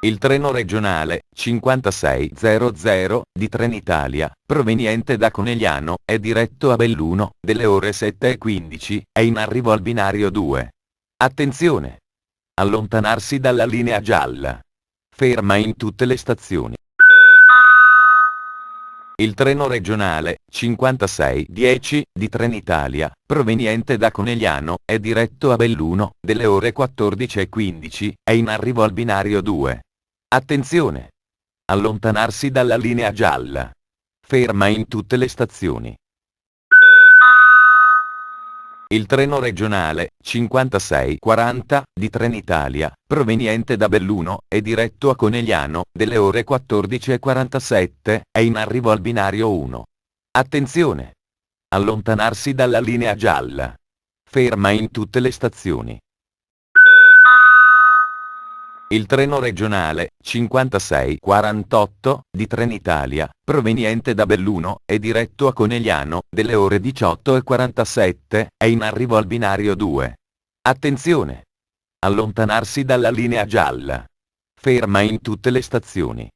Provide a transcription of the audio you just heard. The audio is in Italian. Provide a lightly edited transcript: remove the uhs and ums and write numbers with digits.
Il treno regionale 5600 di Trenitalia, proveniente da Conegliano, è diretto a Belluno, delle ore 7:15, è in arrivo al binario 2. Attenzione! Allontanarsi dalla linea gialla. Ferma in tutte le stazioni. Il treno regionale 5610 di Trenitalia, proveniente da Conegliano, è diretto a Belluno, delle ore 14:15, è in arrivo al binario 2. Attenzione! Allontanarsi dalla linea gialla. Ferma in tutte le stazioni. Il treno regionale 5640 di Trenitalia, proveniente da Belluno, è diretto a Conegliano, delle ore 14:47, è in arrivo al binario 1. Attenzione! Allontanarsi dalla linea gialla. Ferma in tutte le stazioni. Il treno regionale 5648 di Trenitalia, proveniente da Belluno, è diretto a Conegliano, delle ore 18:47, è in arrivo al binario 2. Attenzione! Allontanarsi dalla linea gialla. Ferma in tutte le stazioni.